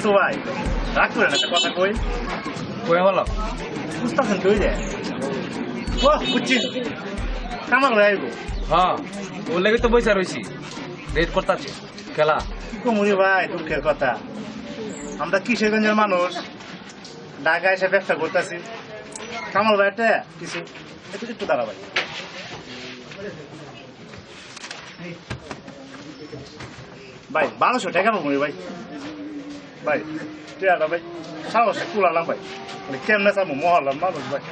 কিছু ভাই রাগ করে না একটা কথা কই কই বলো বুঝতেছেন কই যায় ও বুঝছি কামাল ভাই আইবো হ্যাঁ ওর লেগে তো বইসা রয়েছি রেড করতেছি খেলা কুমুরি ভাই দুঃখের কথা আমরা কিশোরগঞ্জের মানুষ ঢাকা এসে ব্যবসা করতেছি কামাল ভাইটা কিছু একটু একটু দাঁড়া ভাই ভাই 1200 টাকা পাবো ভাই ভাই টিয়াটা ভাই সাহসে কুলালাম ভাই মানে কেমনে চাবো মহল্লার মানুষ ভাই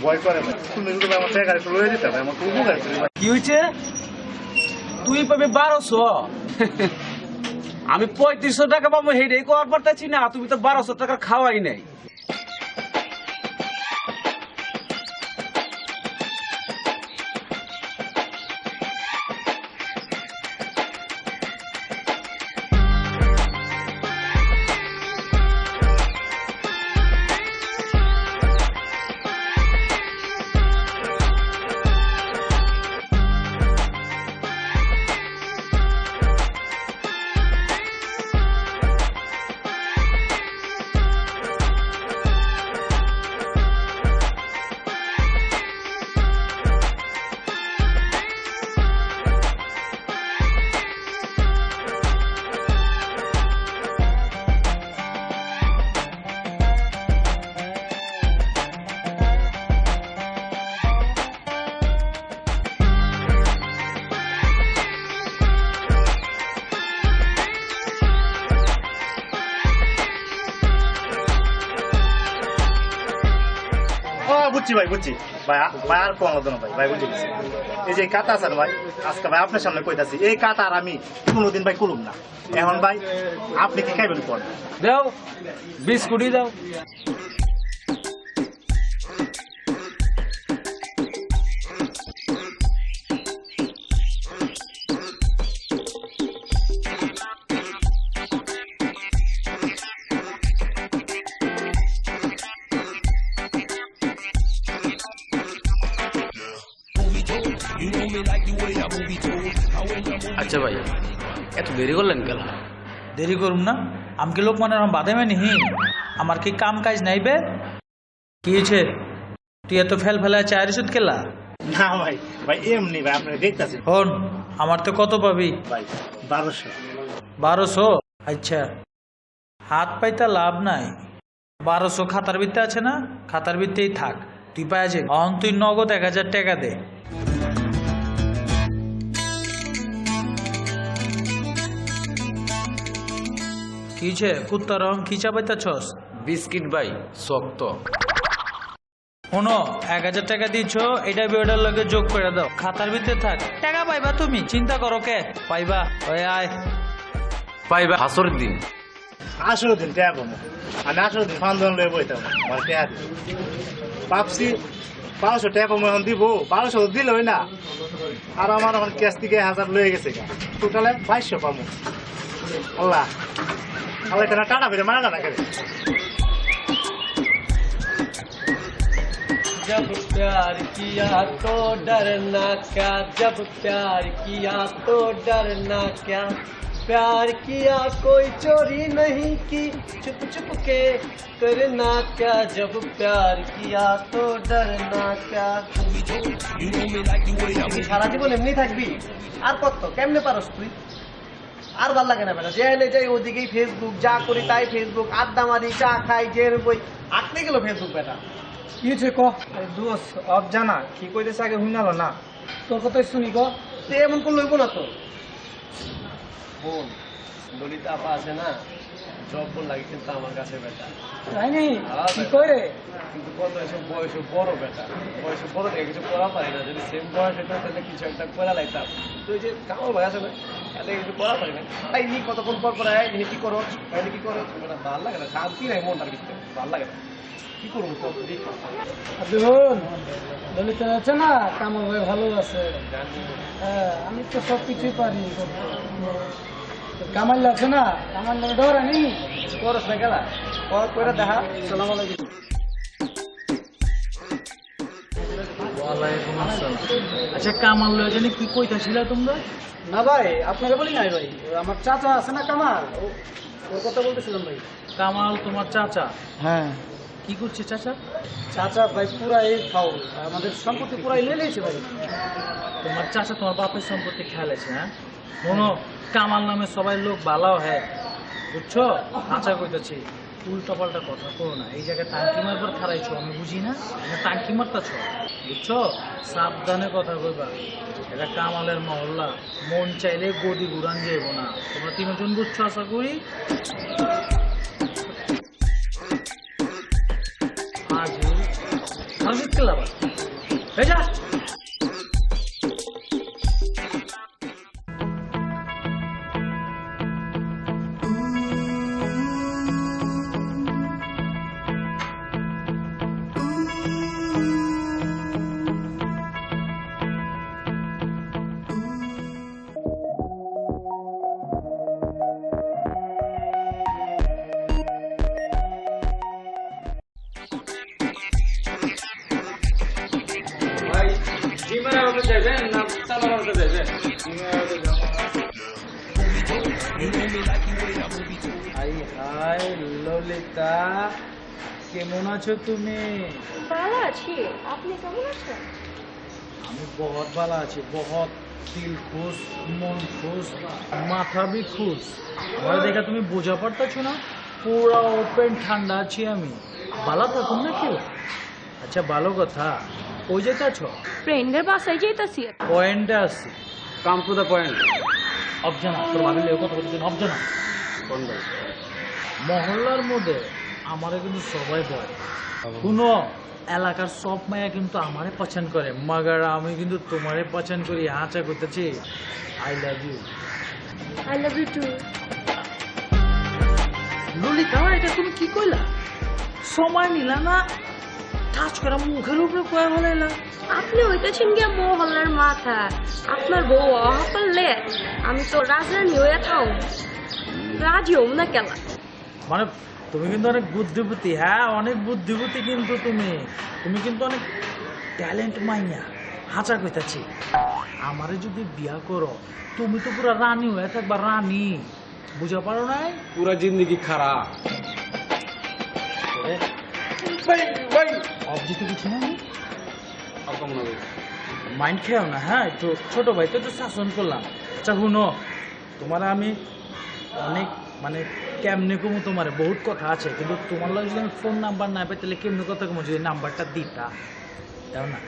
ভয় করে ভাই তুমি যদি আমার টাকা একটু লয়ে দিতে ভাই আমার খুব উপকার করি ভাই কি হয়েছে তুই পাবি 1200 আমি 3500 টাকা পাবো হেডেই করার পারতেছি না তুমি তো 1200 টাকা খাওয়াই নাই বুঝছি ভাই বুঝছি ভাই ভাই আর কম হতো না ভাই ভাই বুঝে গেছি এই যে কাটা আছে ভাই আজকে ভাই আপনার সামনে কইতাছি এই কাটা আর আমি কোনোদিন ভাই কুলুম না এখন ভাই আপনি কি খাইবেন কোন দাও বিস্কুটই দাও আচ্ছা ভাই এত দেরি করলেন কেন দেরি করুম না আমাকে লোক মানে বাধে নিহি আমার কি কাম কাজ নাইবে কি হয়েছে তুই এত ফেল ফেলা চায়ের ওষুধ খেলা না ভাই ভাই এমনি ভাই আপনি দেখতেছেন হন আমার তো কত পাবি ভাই 1200 1200 আচ্ছা হাত পাইতা লাভ নাই 1200 খাতার ভিত্তে আছে না খাতার ভিত্তেই থাক তুই পাই আছে অন তুই নগদ 1000 টাকা দে কিছে কুত্তা রং খিচা পাইতাছস বিস্কিট ভাই শক্ত শোনো 1000 টাকা দিচ্ছ এটা বিয়েটার লগে যোগ করে দাও খাতার ভিতরে থাক টাকা পাইবা তুমি চিন্তা করো কে পাইবা ওই আয় পাইবা হাসরের দিন 18 দিন টাকা পাবো আমি 18 দিন ফান্দন লয়ে বইতাম আমার টাকা দিই ভাবছি 1200 টাকা পাবো এখন দিব 1200 দিল না আর আমার এখন ক্যাশ থেকে 1000 লয়ে গেছে টোটালে 2200 পাবো আল্লাহ আল্লাহ এটা টাটা ফিরে মারা না করে जब प्यार किया तो डरना क्या जब प्यार किया तो डरना क्या प्यार किया कोई चोरी नहीं की चुप चुप के करना क्या जब प्यार किया तो डरना क्या সারা জীবন এমনি থাকবি আর কত কেমনে পারস তুই আর ভাল লাগে না বেটা যেখানে যাই ওদিকেই ফেসবুক যা করি তাই ফেসবুক আড্ডা মারি চা খাই যে বই আঁকতে গেল ফেসবুক বেটা কি হয়েছে ক দোষ অফ জানা কি কইতেছে আগে শুনালো না তোর কথাই শুনি ক তুই এমন করলে হইব না তো বোন ললিতা আপা আছে না জব বোন লাগে কিন্তু আমার কাছে বেটা তাই নি কি করে কিন্তু কত এসব বয়সে বড় বেটা বয়সে বড় থেকে কিছু করা পারি না যদি সেম বয়স হতো তাহলে কিছু একটা করা লাইতাম তো ওই যে কামাল ভাই আছে না তাহলে কিছু করা পারি না তাই নি কতক্ষণ পর পর আয় ইনি কি করো তাহলে কি করো বেটা ভালো লাগে না শান্তি নাই মনটার ভিতরে ভালো লাগে না কি করবো কত দিক দেখুন ললিতা আছে না কামাল ভাই ভালো আছে হ্যাঁ আমি তো সব কিছুই পারি কামাল আছে না কামাল নামে ডর আনি করস না গেলা করে দেখা সালাম আলাইকুম আচ্ছা কামাল লয়ে জানি কি কইতাছিলা তোমরা না ভাই আপনাকে বলি নাই ভাই আমার চাচা আছে না কামাল ওর কথা বলতেছিলাম ভাই। কামাল তোমার চাচা হ্যাঁ কি করছে চাচা? চাচা ভাই পুরাই ফাউল, আমাদের সম্পত্তি পুরাই নিয়ে নিয়েছে ভাই। তোমার চাচা তোমার বাপের সম্পত্তি খেলেছে, হ্যাঁ? শোনো, কামাল নামে সবাই লোক ভালো হয়, বুঝছো? আচ্ছা কইতেছি, উল্টা পাল্টা কথা করো না। এই জায়গায় টাঙ্কি মারবার খারাইছো, আমি বুঝি না? টাঙ্কি মারতাছ, বুঝছো? সাবধানে কথা কইবা। এটা কামালের মহল্লা, মন চাইলে গদি ঘুরান যাইব না। তোমরা তিনজন বুঝছো আশা করি। হাজির খেলা এই যা। ভাই ডিমের আড়াতে যাবেন না চালার আড়াতে যাবেন? হাই হাই ললিতা, কেমন আছো তুমি? ভালো আছি, আপনি কেমন আছেন? আমি বহুত ভালো আছি, বহুত দিল খুশ, মন খুশ, মাথা বি খুশ। আমার দেখা তুমি বোঝা পারতেছো না, পুরা ওপেন ঠান্ডা আছি আমি। ভালো থাকুন না কেউ। আচ্ছা ভালো কথা, কই যেতেছ? ফ্রেন্ডের বাসায় যেতেছি। পয়েন্টে আসছি। Come to the point. অবজানা তোর ভাবিলে কথা বলছেন, অবজানা কোন ভাই? মহল্লার মধ্যে আমারে কিন্তু সবাই বলে, শুনো, এলাকার সব মায়া কিন্তু আমারে পছন্দ করে, মাগার আমি কিন্তু তোমারে পছন্দ করি। আচ্ছা করতেছি, I love you. I love you too. Lalita, এটা তুমি কি কইলা? সময় নিলা না, টাচ করা মুখের উপরে কয়া বলাইলা। আপনি হইতেছেন গিয়া মহল্লার মাথা, আপনার বউ অহাপারলে আমি তো রাজরানী হইয়া থাও, রাজি হম না কেলা। মানে তুমি কিন্তু অনেক বুদ্ধিপতি, হ্যাঁ অনেক বুদ্ধিপতি, কিন্তু তুমি কিন্তু অনেক ট্যালেন্ট মাইয়া। হাঁচা কইতাছি, আমারে যদি বিয়া করো তুমি তো পুরা রানী হয়ে থাকবা, রানী। বুঝা পারো নাই? পুরা জিন্দগি খারাপ। অবজেক্টিভ কিছু না, আর কেমন হবে? মাইন্ড খেয়াও না, হ্যাঁ একটু ছোট ভাই তো একটু শাসন করলাম। আচ্ছা শুনো, তোমার আমি অনেক মানে কেমনে কমু, তোমার বহুত কথা আছে, কিন্তু তোমার লাগে যদি আমি ফোন নাম্বার না পাই তাহলে কেমনে কথা কমু? যদি নাম্বারটা দিতা দাও না।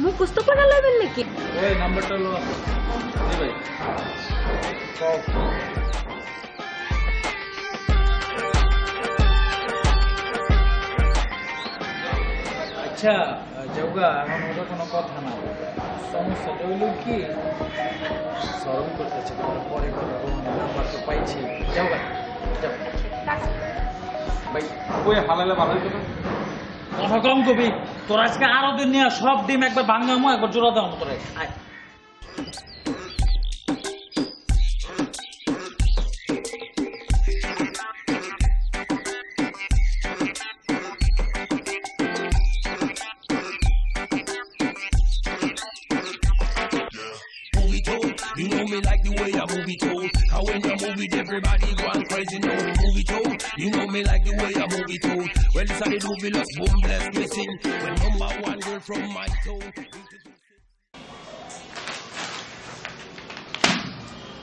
মুখস্থ করে লইবেন নাকি? ওই নাম্বারটা হলো ভাই আচ্ছা যোগা, এখন ওটা কোনো কথা না। সমস্যাটা হইল কি, স্মরণ করতেছে, তোমার পরে করবো, নাম্বার তো পাইছি। যোগা যাও। ভাই কই হালালে ভালো হইতো না? কথা কম কবি, তোর আজকে আরো দিন নিয়ে সব ডিম একবার ভাঙামো, একবার জোড়া দেওয়া তোরে। আয় You know me like the way I move it out. And when you move it, everybody going crazy now. Move it out. You know me like the way I move it out. Well, this are the Dubious Boom Bless me sing. When number one girl from my town.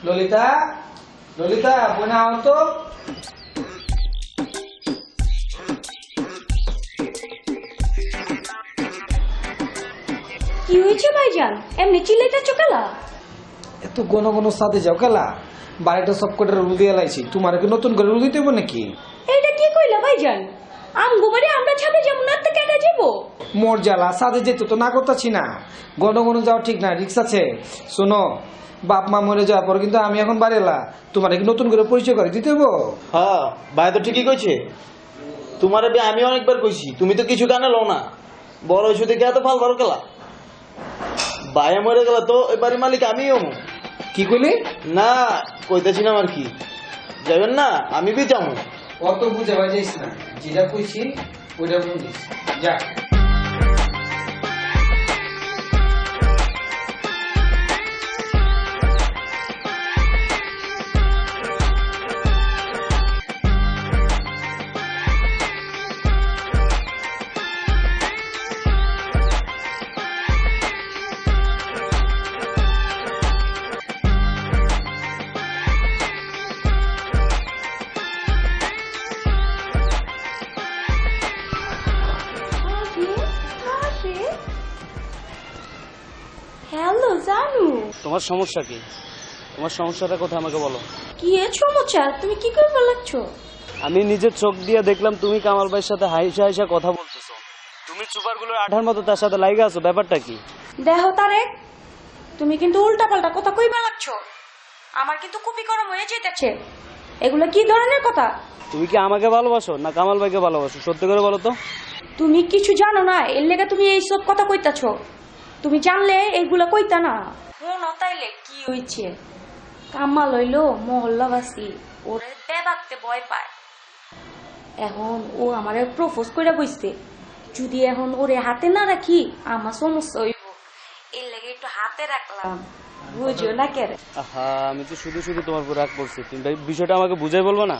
Lalita, Lalita বোনা আও তো। কি হয়েছে ভাইজান, এমনি চিল্লাইতেছো কেলা? এত ঘন ঘন সাথে যাও কেলা? বাড়িটা সব কটা রুল দিয়ে লাইছি, তোমার কি নতুন করে রুল দিতে হবে নাকি? এইটা কি কইলা ভাইজান? আমগো বাড়ি আমরা ছাদে যাবো না, তো কেটে যাবো? মোর জ্বালা, সাথে যেতে তো না করতেছি না, ঘন ঘন যাওয়া ঠিক না, রিক্স আছে। শোনো, বাপ মা মরে যাওয়ার পর কিন্তু আমি এখন বাড়ি এলা, তোমার কি নতুন করে পরিচয় করে দিতে হবো? হ্যাঁ ভাই তো ঠিকই কইছে, তোমার আমি অনেকবার কইছি, তুমি তো কিছু গানে লো না, বড় হইছো দেখে এত ফাল ভালো খেলা। ভাই মরে গেল তো এবারে মালিক আমিও। কি কইলি? না কইতেছি না, আর কি যাবেন না, আমি বি যাবো। অত বুঝে বাজাইস না, যেটা কইছি ওইটা বুঝিস, যা। জানু। তোমার সমস্যা কি? তোমার সমস্যাটা কোথায় আমাকে বলো। কি এর সমস্যা? তুমি কি করে বলছো? আমি নিজের চোখ দিয়ে দেখলাম তুমি কামাল ভাইয়ের সাথে হাইসা হাইসা কথা বলতেছো। তুমি সুপারগুলোর আঠার মতো তার সাথে লাইগা আছো, ব্যাপারটা কি? দেখো তারেক, তুমি কিন্তু উল্টাপাল্টা কথা কইবা লাগছো। আমার কিন্তু কুপি গরম হয়ে যেতেছে। এগুলো কি ধরনের কথা? তুমি কি আমাকে ভালোবাসো না কামাল ভাইকে ভালোবাসো? সত্যি করে বলো তো। তুমি কিছু জানো না, এর লেগে তুমি এইসব কথা কইতাছো। তুমি জানলে এইগুলা কইতা না। শোনো তাইলে কি হইছে, কামাল হইলো মহল্লাবাসী, ওরে বেদাতে ভয় পায়। এখন ও আমারে প্রপোজ কইরা বইছে, যদি এখন ওরে হাতে না রাখি আমার সমস্যা হইব, এর লেগে একটু হাতে রাখলাম, বুঝো না কে? আহা, আমি তো শুধু শুধু তোমার উপর রাগ করছি। তুমি বিষয়টা আমাকে বুঝাই বলবো না?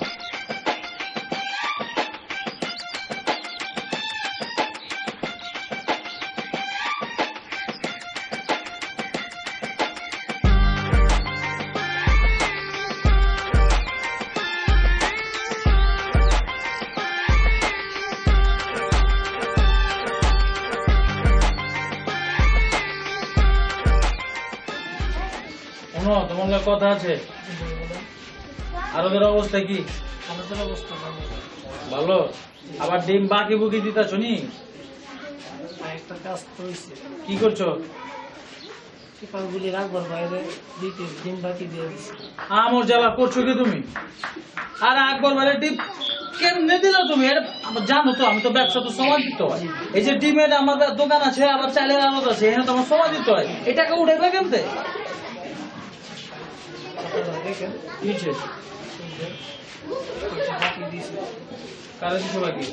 শোনো, তোমার লগে কথা আছে। আর ওদের অবস্থা কি? আমাদের অবস্থা ভালো? আবার ডিম বাকি বুকি দিতাছ নি? একটা কাজ তো হয়েছে, কি করছো? টিপাগুলি রাখবার বাইরে দিতে ডিম বাকি দিয়ে দিচ্ছে। আমার জ্বালা করছো কি তুমি? আর একবার বলে ডিম কেমনে দিলো তুমি? এটা জানো তো, আমি তো ব্যবসা তো সময় দিতে হয়। এই যে ডিমের আমার দোকান আছে, আবার চালের আড়ত আছে, এখানে তো আমার সময় দিতে হয়। এটাকে উঠাইবে কেমতে? দেখেন কি হয়েছে? বাকি দিয়েছে কারো কিছু বাকি?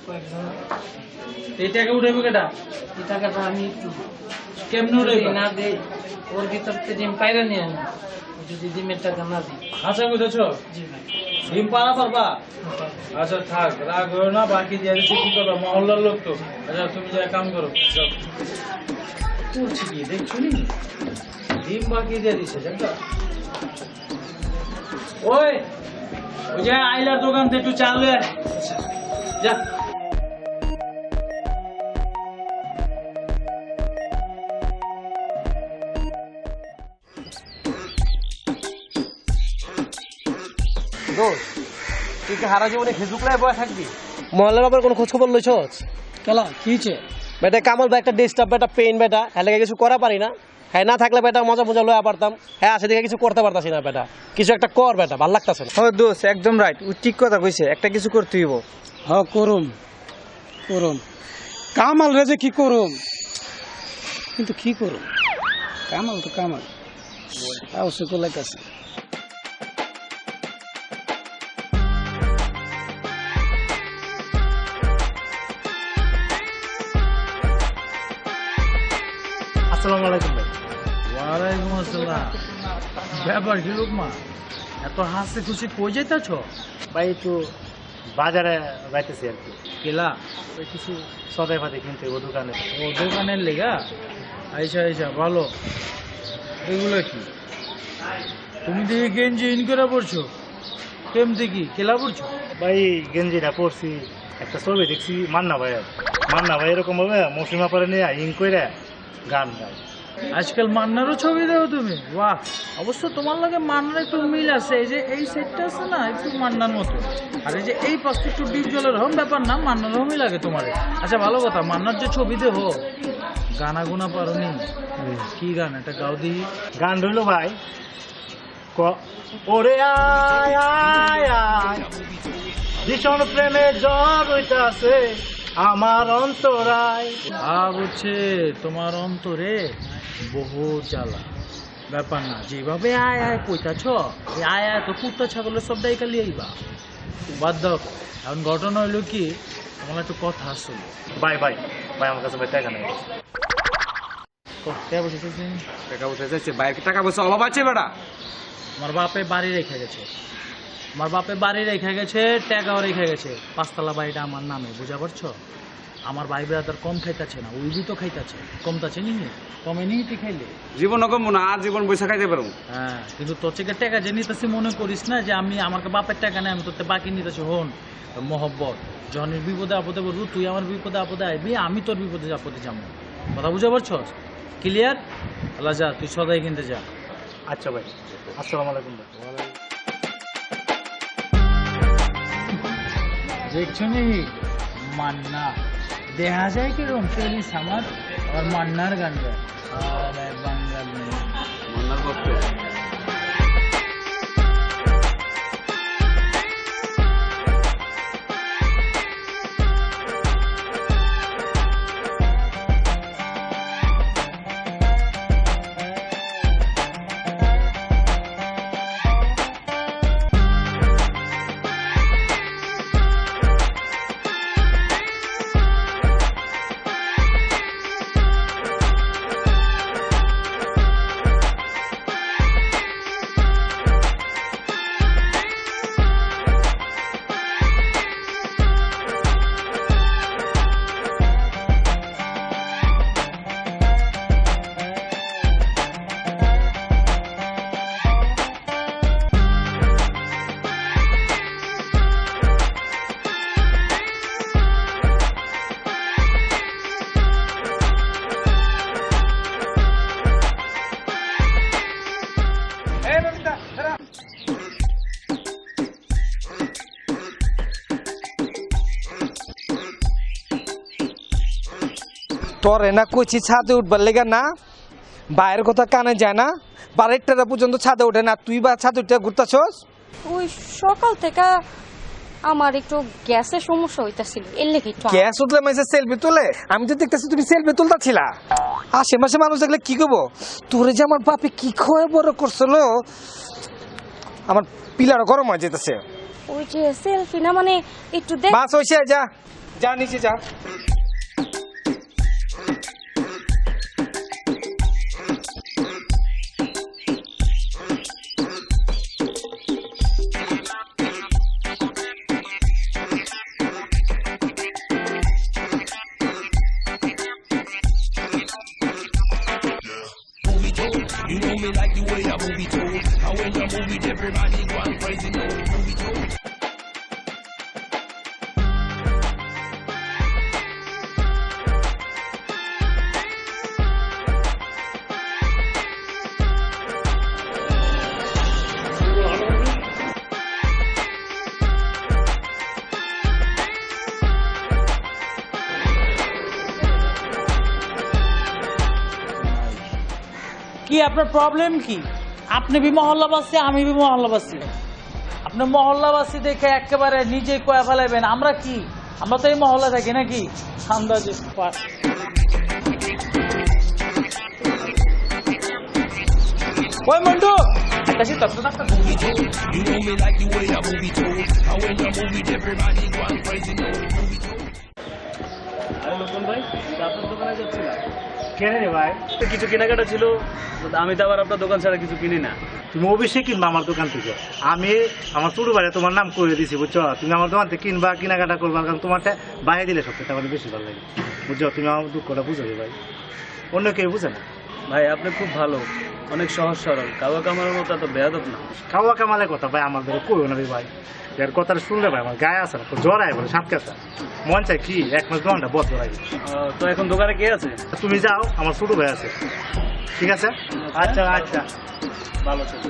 কয়েকজন। এই টাকা উঠাইবে কেটা? এই টাকাটা আমি একটু কেমনে যদি উঠাইবে? না দেই, ওর ভিতর থেকে ডিম পাইরা নিয়ে আনি, যদি ডিমের টাকা না দিই। আশা করতেছ জি ভাই। ডিম পাড়া পারবা? আচ্ছা থাক, রাগ হো না, বাকি দিয়ে দিচ্ছি, কি করবা, মহল্লার লোক তো। আচ্ছা তুমি যা কাম করো, যাও। করছি কি দেখছো নি? ডিম বাকি দিয়ে দিছে, জানতো? ওই ওই যে আইলার দোকান থেকে একটু চাল লয়ে আয়। যা। তুই কি হারা জীবনে ফেসবুক লাইভ বয়ে থাকবি? মহল্লার আবার কোনো খোঁজ খবর লইছস? কেলা কি হয়েছে? বেটা কামাল ভাই একটা ডিস্টার্ব, বেটা পেইন, বেটা হ্যাঁ কিছু করা পারি না। হ্যাঁ না থাকলে বেটা মজা মজা লয়া পারতাম। হ্যাঁ আসে দিকে কিছু করতে পারতাছি না। বেটা কিছু একটা কর, বেটা ভাল লাগতাছে না। হ্যাঁ দোস্ত, একদম রাইট, ও ঠিক কথা কইছে, একটা কিছু করতে হইব। হ্যাঁ করুম করুম, কামাল রে যে কি করুম, কিন্তু কি করুম, কামাল তো কামাল, তাও সে কোলাইতেছে। আসসালামু আলাইকুম ভাই। ওয়ালাইকুম আসসালাম। ব্যাপার কি লোকমা, এত হাসি খুশি কই যাইতাছ? ভাই একটু বাজারে যাইতেছি আর কি, কেলা? ওই কিছু সদাই ফাতে কিনতে ও দোকানে। ও দোকানের লেগা? আইসা আইসা ভালো। এগুলো কি? তুমি দেখি গেঞ্জি ইন করে পড়ছো, কেমতে কি কেলা পড়ছো? ভাই গেঞ্জিটা পরছি, একটা ছবি দেখছি মান্না ভাইয়ের। মান্না ভাই এরকম ভাবে মৌসুমা পরে নিয়ে ইং করে গান গায়। আজকাল মান্নারও ছবি দেও তুমি? বাহ, অবশ্য তোমার লাগে মান্নার একটু মিল আছে। এই যে এই সেটটা আছে না, একটু মান্নার মতো। আর এই যে এই পাশটা একটু ডিপ জলের হোম, ব্যাপার না, মান্নার হোমই লাগে তোমার। আচ্ছা ভালো কথা, মান্নার যে ছবি দেহ, গানা গুনা পারোনি? কি গান এটা গাও দিই? গান রইল ভাই, ওরে আয় আয় আয়, ভীষণ প্রেমে জ্বর হইতাছে আমার অন্তরায়। বুঝছে, তোমার অন্তরে বহু জ্বালা। ব্যাপার না, যেভাবে আয় আয় কইতাছ, এই আয় আয় তো কুত্তা ছাগলের সব ডাইকালি আইবা, বাদ দাও। এখন ঘটনা হইলো কি, আমার একটু কথা আসলো। ভাই ভাই ভাই আমার কাছে ভাই টাকা নেই। কে বসেছে? টাকা উঠে যাচ্ছে, বাইরে টাকা পয়সা অভাব আছে বেটা। আমার বাপে বাড়ি রেখে গেছে, আমার বাপে বাড়ি রেখে গেছে, টাকাও রেখে গেছে। 5 তলা বাড়িটা আমার নামে, বুঝা পারছো? আমার ভাই ব্রাদার কম খাইতাছে না, ওই তো খাইতাছে, কমতাছে নি, কমে নি তুই খাইলে। জীবন কমবো না, আর জীবন বৈশা খাইতে পারবো। হ্যাঁ, কিন্তু তোর থেকে টাকা যে নিতেছি মনে করিস না যে আমি আমাকে বাপের টাকা নেই, আমি তোর বাকি নিতেছি। হন মহব্বত, জনের বিপদে আপদে বলবো, তুই আমার বিপদে আপদে আইবি, আমি তোর বিপদে আপদে যাবো। কথা বুঝা পারছস? ক্লিয়ার? আল্লাহ যা, তুই সদাই কিনতে যা। আচ্ছা ভাই, আসসালামু আলাইকুম ভাই। দেখছো নি মান্না দেখা যায় কিরকম চল্লিশ আমার আর মান্নার গান গায় আরে বাঙ্গাল নেই মান্নার ভক্ত। তোরে না কইছি ছাদে উঠবার লেগে না, বাইরের কথা কানে যায় না, বারেরটা পর্যন্ত ছাদে ওঠে না, তুই বা ছাদে উঠে ঘুরতাছস। ওই সকাল থেকে আমার একটু গ্যাসের সমস্যা হইতাছিল, এর লেগে একটু গ্যাস উঠলে মাঝে সেলফি তোলে, আমি তো দেখতেছি তুমি সেলফি তুলতাছিলা। আশেপাশে মানুষ দেখলে কি করবো, তোরে যে আমার বাপে কি খয়ে বড় করছিল, আমার পিলার গরম হয়ে যেতেছে। ওই যে সেলফি না মানে একটু দেখ। বাস হইছে, যা যা নিচে যা। You know me like the way I move it too. And when you move it, everybody go and crazy. No, move it too. কি আপনার প্রবলেম কি? আপনি বি মহল্লাবাসী, আমি বি মহল্লাবাসী। আপনি মহল্লাবাসী দেখে একেবারে নিজে কয়া ফেলাইবেন, আমরা কি? আমরা তো এই মহল্লা থাকি নাকি? আন্দাজে ওই মন্টু একটা Move it too. You know me like the way I move it too. And when you move it, everybody go and crazy. No, move it too. কেন রে ভাই? কিছু কেনাকাটা ছিল, আমি তো আবার আপনার দোকান ছাড়া কিছু কিনি না। তুমি অবশ্যই কিনবা আমার দোকান থেকে। আমি আমার ছোট ভাইয়া তোমার নাম করে দিছি, বুঝছো? তুমি আমার দোকান থেকে কিনবা, কেনাকাটা করবা, কারণ তোমারটা বাইরে দিলে সবথেকে আমার বেশি ভালো লাগে, বুঝছো? তুমি আমার দুঃখটা বুঝো ভাই, অন্য কেউ বুঝে না। ভাই আপনি খুব ভালো, অনেক সহজ সরল, কাওয়া কামার মতো এত বেয়াদব না। খাওয়া কামালের কথা ভাই আমার ধরে কইও না রে ভাই, এর কথাটা শুনলে ভাই আমার গায়ে আসে না, জড়ায় বলে সাত কাছে মন চাই কি 1 মাস ঘন্টা বদ জড়াই। তো এখন দোকানে কে আছে? তুমি যাও, আমার ছোট ভাই আছে, ঠিক আছে? আচ্ছা আচ্ছা, ভালো থাকো,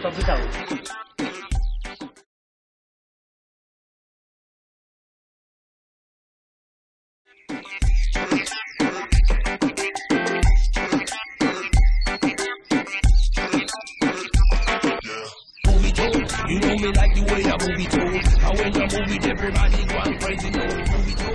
সব যাও। Move it too. You know me like the way I move it too. And when you move it, everybody go and crazy. No, move it too.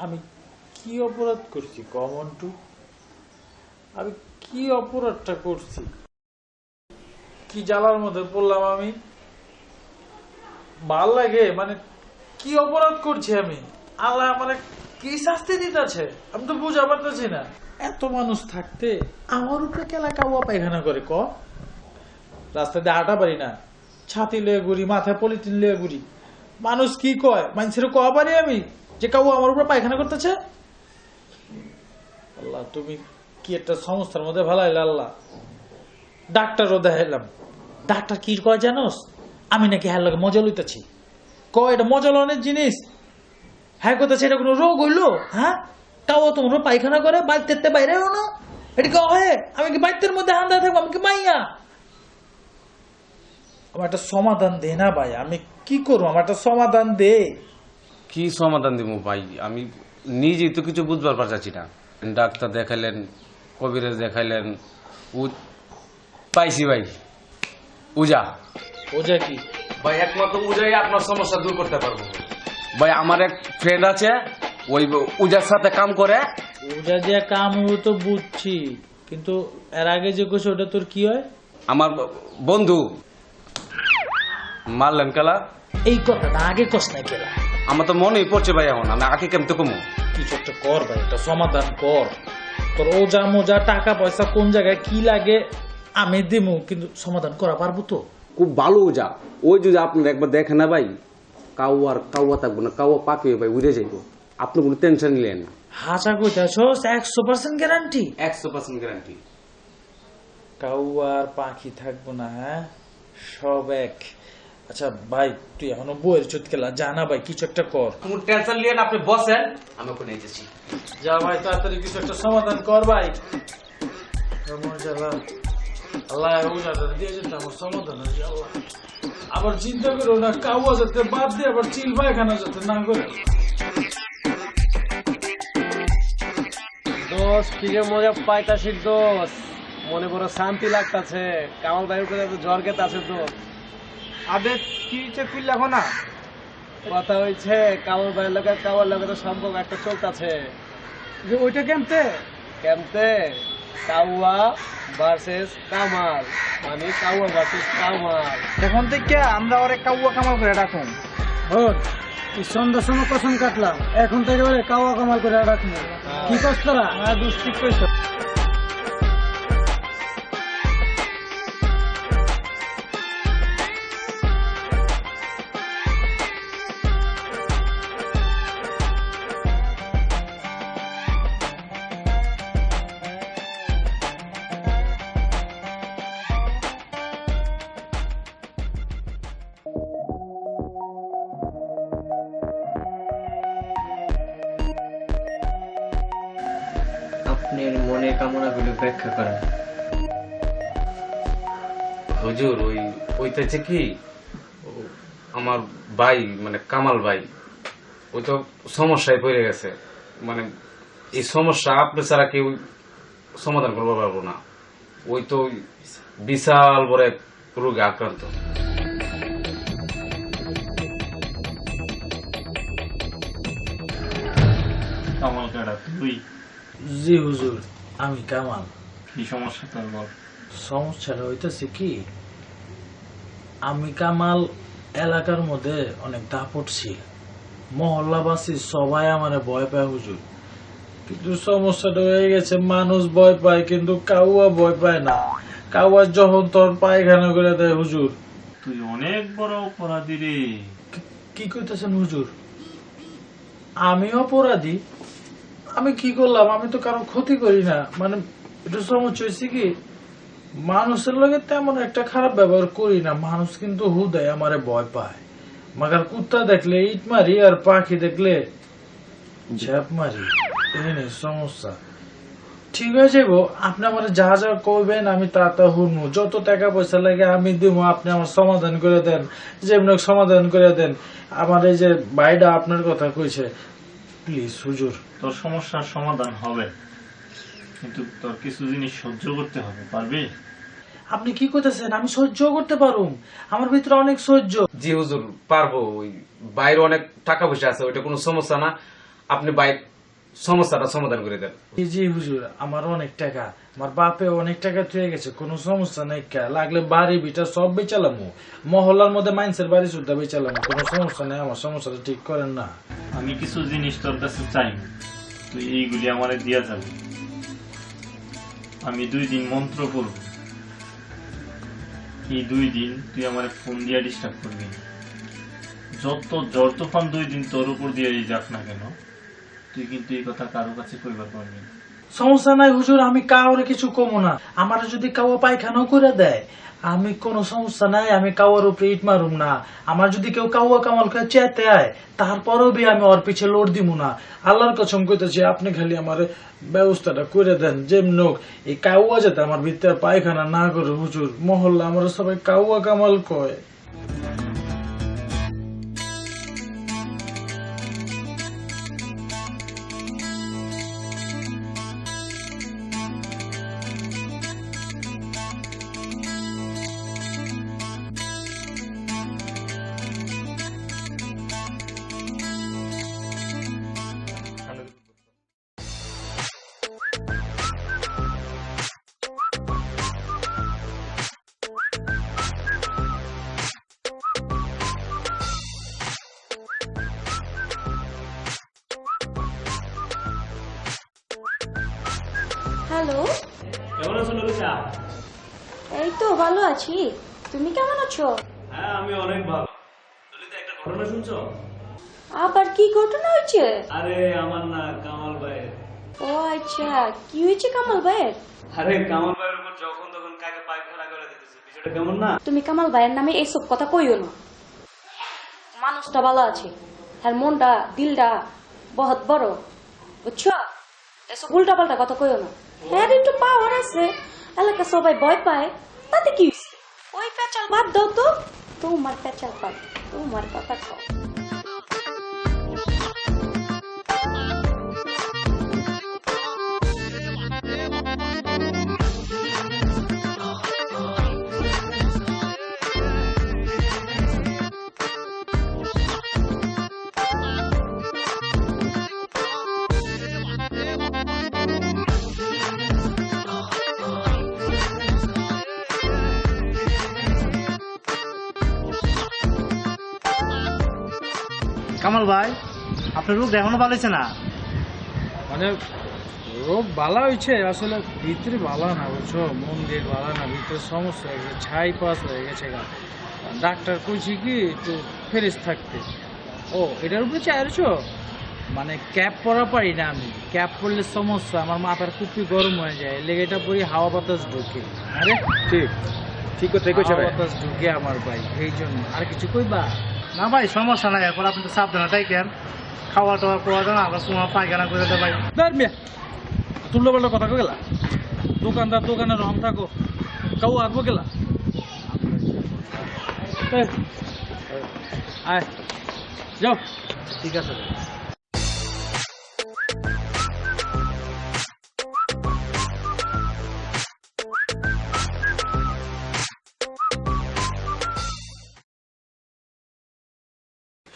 আমি কি অপরাধ করছি কমন্টু? আমি কি অপরাধটা করছি? কি জ্বালার মধ্যে পড়লাম আমি? ভাল লাগে মানে কি অপরাধ করছি আমি? আল্লাহ আমার কি শাস্তি দিতেছে আমি তো বুঝা পারতেছি না। এত মানুষ থাকতে আমার উপরে কেলা কাউয়া পায়খানা করে ক রাস্তা দিয়ে হাঁটা পারি না, ছাতি লয়ে ঘুরি, মাথায় পলিথিন লয়ে ঘুরি। মানুষ কি কয় মানুষের কয়া পারি আমি যে কাউ আমার উপরে পায়খানা করতেছে? আল্লাহ তুমি কি একটা সংস্থার মধ্যে ভালাইলে আল্লাহ। ডাক্তারও দেখাইলাম, ডাক্তার কি কয় জানোস? আমি নাকি হ্যাঁ লাগে মজা লইতেছি। কয় এটা মজা লনের জিনিস? হ্যাঁ করতেছে এটা কোনো রোগ হইলো? হ্যাঁ কাউ তোমার পায়খানা করে বাইতে বাইরে না, এটা কে হয়? আমি কি বাইতের মধ্যে হান্দায় থাকবো? আমি কি মাইয়া? আমার একটা সমাধান দে না ভাই, আমি কি করবো? আমার একটা সমাধান দে। কি সমাধান দিব ভাই, আমি নিজেই তো কিছু বুঝবার পারছি না। ডাক্তার দেখাইলেন, কবিরাজ দেখাইলেন, পাইছি ভাই উজা। ওজা কি ভাই? একমাত্র উজাই আপনার সমস্যা দূর করতে পারবো ভাই। আমার এক ফ্রেন্ড আছে, ওই উজার সাথে কাম করে। ওজা যে কাম হইব তো বুঝছি, কিন্তু এর আগে যে কোস ওটা তোর কি হয়? আমার বন্ধু মারলেন কেলা। এই কথাটা আগে কস নাই কেলা? আমার তো মনেই পড়ছে ভাই, এখন আমি আগে কেমতে কমু? কিছু একটা কর ভাই, একটা সমাধান কর। তোর ওজা মোজা টাকা পয়সা কোন জায়গায় কি লাগে আমি দিমু, কিন্তু সমাধান করা পারবো তো? খুব ভালো উজা। ওই যদি আপনার একবার দেখে না ভাই, কাউয়া থাকবো না, কাউয়া পাকে ভাই উড়ে যাইব। আপনি কোনো টেনশন নিলেন না। হাসা কইতাছস 100% গ্যারান্টি? 100% গ্যারান্টি। কাউয়ার পাখি থাকবো না? হ্যাঁ সব এক। আচ্ছা ভাই তুই এখনো বইয়ের চোট খেলা জানা ভাই, কিছু একটা কর। কোনো টেনশন নিলেন, আপনি বসেন, আমি ওখানে এসেছি। যা ভাই তাড়াতাড়ি কিছু একটা সমাধান কর ভাই। আল্লাহ দিয়ে যেতে আমার সমাধান হয়েছে আল্লাহ। আবার চিন্তা করো না, কাউয়া যাতে বাদ দিয়ে আবার চিল পায়খানা যাতে না করে। দোষ ফিরে মজা পাইতাছিস দোষ, মনে বড় শান্তি লাগতাছে। কামাল ভাইয়ের করে জ্বর গেতাছে তো। আদের কি হচ্ছে তুই লেখো না? কথা হয়েছে কামাল ভাইয়ের লোকের কামাল লোকের তো সম্পর্ক একটা চলতেছে। যে ওইটা কেমতে? কেমতে? কাউয়া ভার্সেস কামাল, মানে কাউয়া ভার্সেস কামাল। এখন থেকে আমরা ওরে কাউয়া কামাল করে রাখুন। এই সন্ধ্যার সময় কসম কাটলাম, এখন থেকে ওরে কাওয়া কামাল করে রাখবো। কি কষ্ট তোরা? দুষ্টিক কইছ। আপনার মনে কামনাগুলো ব্যাখ্যা করা। হুজুর ওইটাছে কি, আমার ভাই মানে কামাল ভাই, ওই তো সমস্যায় পড়ে গেছে। মানে এই সমস্যা আপনি ছাড়া কেউ সমাধান করতে পারবো না। ওই তো বিশাল বড় এক রোগে আক্রান্ত। কামাল কাটা তুই? জি হুজুর আমি কামাল। কি সমস্যা তোর বল? সমস্যাটা হইতেছে কি, আমি কামাল এলাকার মধ্যে অনেক দাপটছি, মহল্লাবাসী সবাই আমারে ভয় পায় হুজুর। কিন্তু সমস্যাটা হয়ে গেছে, মানুষ ভয় পায় কিন্তু কাউয়া ভয় পায় না। কাউয়া যখন তোর পায়খানা করে দেয় হুজুর। তুই অনেক বড় অপরাধী রে। কি কইতেছেন হুজুর? আমি অপরাধী? আমি কি করলাম? আমি তো কারো ক্ষতি করি না। মানে এটা সমস্যা হয়েছে কি, মানুষের লগে তেমন একটা খারাপ ব্যবহার করি না, মানুষ কিন্তু হুদায় আমারে ভয় পায়। মাগার কুত্তা দেখলে ইট মারি, আর পাখি দেখলে ঝাপ মারি। এই সমস্যা। ঠিক হয়ে যাবো, আপনি আমার যা যা করবেন আমি তা তা শুনবো। যত টাকা পয়সা লাগে আমি দিব, আপনি আমার সমাধান করে দেন, যেমন সমাধান করে দেন। আমার এই যে ভাইটা আপনার কথা কইছে, প্লিজ হুজুর। তোর সমস্যার সমাধান হবে, কিন্তু তোর কিছু জিনিস সহ্য করতে হবে। পারবি? আপনি কি করতেছেন? আমি সহ্য করতে পারুম, আমার ভিতরে অনেক সহ্য। জি হুজুর পারবো। ওই বাইরে অনেক টাকা পয়সা আছে, ওইটা কোনো সমস্যা না। আপনি বাইরে সমস্যাটা সমাধান করে দেন। জি জি হুজুর, আমার অনেক টাকা, আমার বাপে অনেক টাকা থুয়ে গেছে, কোনো সমস্যা নাই। লাগলে বাড়ি বিটা সব বেচালামু, মহল্লার মধ্যে মাইন্সের বাড়ি সুদ্ধা বেচালামু, কোনো সমস্যা নেই। আমার সমস্যাটা ঠিক করেন না। আমি কিছু জিনিস তোর কাছে চাই, তুই এইগুলি আমারে দিয়া যাবে। আমি 2 দিন মন্ত্র করব, এই 2 দিন তুই আমার ফোন দিয়া ডিস্টার্ব করবি। যত জ্বর তুফান 2 দিন তোর উপর দিয়ে যাক না কেন, তুই কিন্তু এই কথা কারো কাছে কইবার পারবি না। সমস্যা নাই হুজুর, আমি কাউরে কিছু কমো না। আমার যদি কাউয়া পায়খানাও করে দেয়, আমি কোনো সমস্যা নাই, আমি কাউয়ার উপরে ইট মারুম না। আমার যদি কেউ কাউয়া কামাল করে চেতে আয়, তারপরেও বি আমি ওর পিছে লোড দিব না। আল্লাহর কসম কইতেছি, আপনি খালি আমার ব্যবস্থাটা করে দেন। যেমন হোক এই কাউয়া যাতে আমার ভিতরে পায়খানা না করে হুজুর। মহল্লা আমরা সবাই কাউয়া কামাল কয়। হ্যালো, কেমন আছো ললিতা? এই তো ভালো আছি। তুমি কেমন আছো? হ্যাঁ, আমি অনেক ভালো। ললিতা, একটা ঘটনা শুনছো? আবার কি ঘটনা হয়েছে? আরে আমার না, কামাল ভাইয়ের। ও আচ্ছা, কি হয়েছে কামাল ভাইয়ের? আরে কামাল ভাইয়ের উপর যখন তখন কাকে পায়খানা করে দিতেছে, বিষয়টা কেমন না? তুমি কামাল ভাইয়ের নামে এইসব কথা কইও না। মানুষটা ভালো আছে, আর মনটা দিলটা বহুত বড়, বুঝছো? এসব উল্টা পাল্টা কথা কইও না। হ্যাঁ, একটু পাওয়ার আছে, এলাকা সবাই ভয় পায়, তাতে কি হয়েছে? ওই পেঁচাল বাদ দাও তো, তোমার পেঁচাল বাদ, তোমার কথা খাও। কামাল ভাই, আপনার রোগ এখনো ভালো হয়েছে না? মানে রোগ ভালো হয়েছে, আসলে ভিতরে ভালো না, বুঝছো? মন দিয়ে ভালো না, ভিতরে সমস্যা হয়ে গেছে, ছাই পাস হয়ে গেছে। ডাক্তার কইছি কি একটু ফ্রেশ থাকতে। ও, এটার উপরে চাইছো? মানে ক্যাপ পরা পারি না আমি, ক্যাপ পরলে সমস্যা, আমার মাথার কুপি গরম হয়ে যায়, লেগে এটা পরি হাওয়া বাতাস ঢুকে। আরে ঠিক ঠিক হাওয়া বাতাস ঢুকে আমার ভাই, এই জন্য। আর কিছু কইবা? না ভাই, সমস্যা নাই, এখন আপনি তো সাবধানে থাকেন, খাওয়া টাওয়া পাওয়া যায় না, আবার তোমার পায়খানা করে দেয় ভাই। তুল্লো পাল্টা কথা কো গেলা, দোকানদার দোকানে রং থাকো, কাউ আসবো গেলা। আয় যাও। ঠিক আছে ভাই।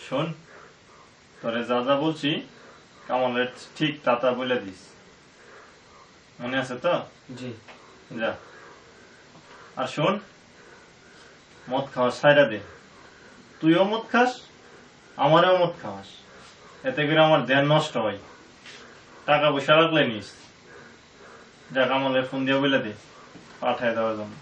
শোন, তোরে যা যা বলছি কামালের ঠিক তাতা বলে দিস, মনে আছে তো? জি। যা। আর শোন, মদ খাওয়া ছাইড়া দে। তুইও মদ খাস, আমারও মদ খাওয়াস, এতে করে আমার ধ্যান নষ্ট হয়। টাকা পয়সা রাখলে নিস। যা, কামালের ফোন দিয়ে বলে দে পাঠায় দেওয়ার জন্য।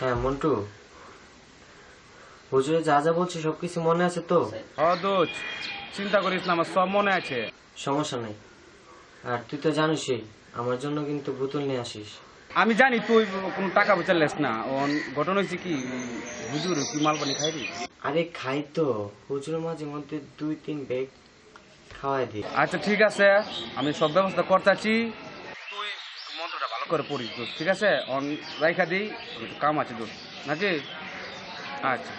হ্যাঁ মন্টু, হুজুরে যা যা বলছে সবকিছু মনে আছে তো? দোষ, চিন্তা করিস না, আমার সব মনে আছে। সমস্যা নাই। আর তুই তো জানিসই আমার জন্য কিন্তু বোতল নিয়ে আসিস। আমি জানি তুই কোনো টাকা পয়সা লেস না। ঘটনা হয়েছে কি, হুজুর কি মাল পানি খাইবি? আরে খাই তো, হুজুর মাঝে মধ্যে 2-3 ব্যাগ খাওয়াই দিই। আচ্ছা ঠিক আছে, আমি সব ব্যবস্থা করতেছি, তুই মন্ত্রটা ভালো করে পড়িস দোষ, ঠিক আছে? রাইখা দিই, একটু কাম আছে দোষ নাকি? আচ্ছা।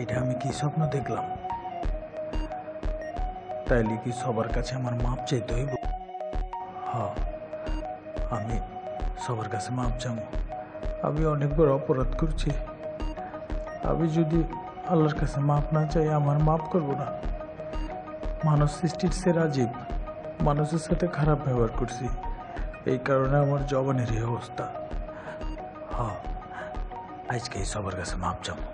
এটা আমি কি স্বপ্ন দেখলাম? তাইলে কি সবার কাছে আমার মাপ চাইতে হইব? হ্যাঁ, আমি সবার কাছে মাপ চাবো। আমি অনেক বড় অপরাধ করছি। আমি যদি আল্লাহর কাছে মাপ না চাই, আমার মাপ করব না। মানুষ সৃষ্টির সে রাজীব, মানুষের সাথে খারাপ ব্যবহার করছি, এই কারণে আমার জবানের এই অবস্থা। হ্যাঁ, আজকে সবার কাছে মাপ চাবো।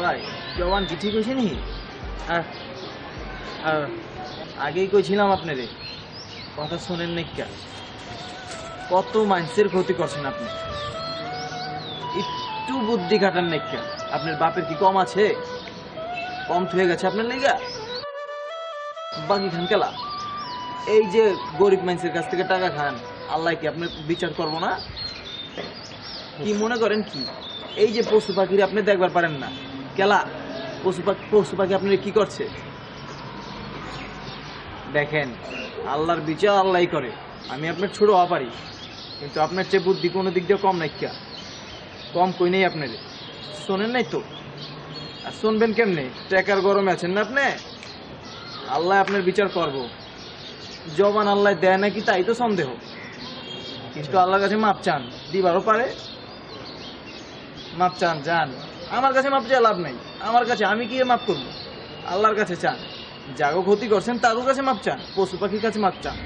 ভাই জওয়ান কি ঠিক হয়েছে নি? আর আগেই কইছিলাম আপনারে, কথা শোনেন নাই কে? কত মানুষের ক্ষতি করছেন আপনি, একটু বুদ্ধি খাটান নাই কে? আপনার বাপের কি কম আছে? কম হয়ে গেছে আপনার লেগা? বাকি খান কেলা? এই যে গরিব মানুষের কাছ থেকে টাকা খান, আল্লাহ কি আপনার বিচার করবো না? কি মনে করেন কি এই যে পশু পাখির আপনি দেখবার পারেন না কেলা? পশু পাখি আপনার কি করছে দেখেন। আল্লাহর বিচার আল্লাহই করে। আমি আপনার ছোট হওয়া পারি, কিন্তু আপনার চেয়ে বুদ্ধি কোনো দিক দিয়ে কম নাই কে? কম কই নেই আপনার। শোনেন নাই তো? আর শুনবেন কেমনে? টাকার গরমে আছেন না আপনি? আল্লাহ আপনার বিচার করব। জবান আল্লাহ দেয় নাকি তাই তো সন্দেহ, কিন্তু আল্লাহর কাছে মাপ চান, দিবারও পারে। মাপ চান, যান। আমার কাছে মাপ চাই লাভ নাই। আমার কাছে আমি কি মাপ করবো? আল্লাহর কাছে চান। যাগো ক্ষতি করছেন তাদের কাছে মাপ চান, পশু পাখির কাছে মাপ চান।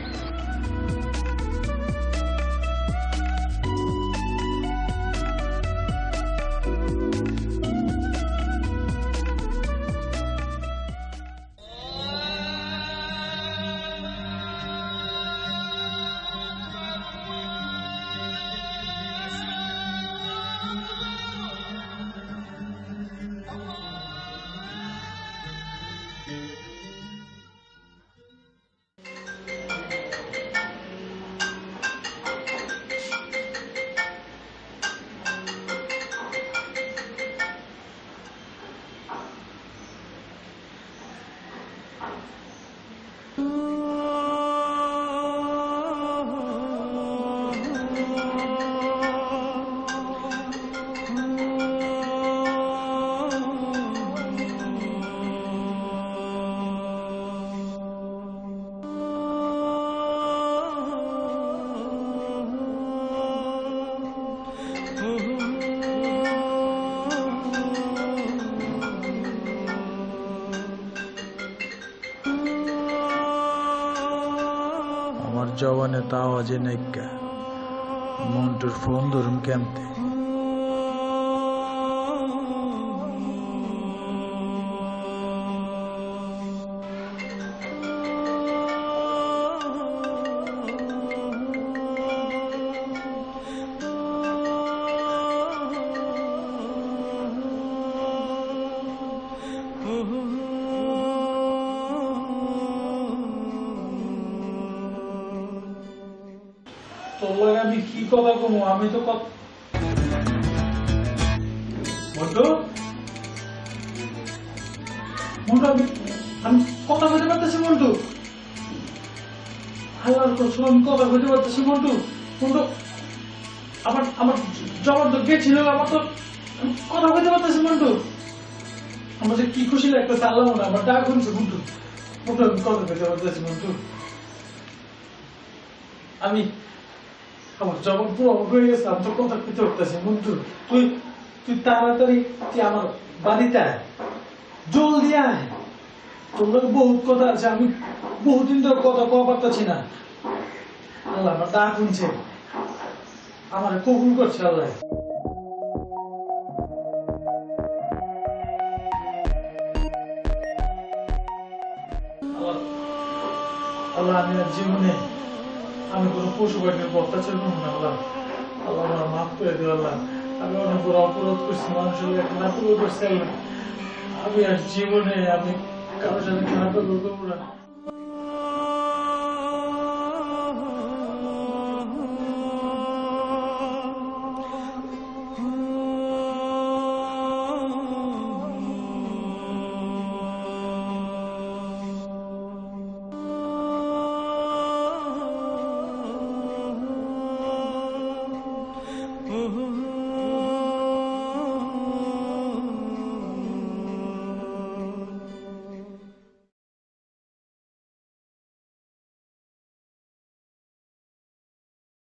জবানে তা আওয়াজে নাইকা মন্টুর ফোন ধরুন কেমতে? তোর আমি কি কথা কমু? আমি তো মন্টু আমি কথা বলতে পারতেছি। মন্টু আল্লাহর কসম আমি কথা বলতে পারতেছি। মন্টু মন্টু আমার জবান তো গেছিল, আমার তো কথা বলতে পারতেছি। মন্টু আমার যে কি খুশি লাগতেছে, আল্লাহ মনে আমার ডাক শুনছে। মন্টু বন্ধু আমি কথা কইতে পারতেছি বন্ধু আমি আমার যখন পুরো অঙ্ক হয়ে গেছে আমি তো কথা কইতে পারতেছি বন্ধু তুই তুই তাড়াতাড়ি তুই আমার বাড়িতে আয় জলদি আয় তোর লোক বহুত কথা আছে আমি বহুদিন ধরে কথা কওয়া পারতেছি না আল্লাহ আমার ডাক শুনছে আমার কবুল করছে আল্লাহ আল্লাহ আমি আর জীবনে আমি কোনো পশু পাখির অত্যাচার করবো না আল্লাহ আল্লাহ আমার মাফ করে দিও আল্লাহ আমি অনেক বড় অপরাধ করছি মানুষের একটা নাটক করছি আল্লাহ আমি আর জীবনে আমি কারোর সাথে খারাপ করবো না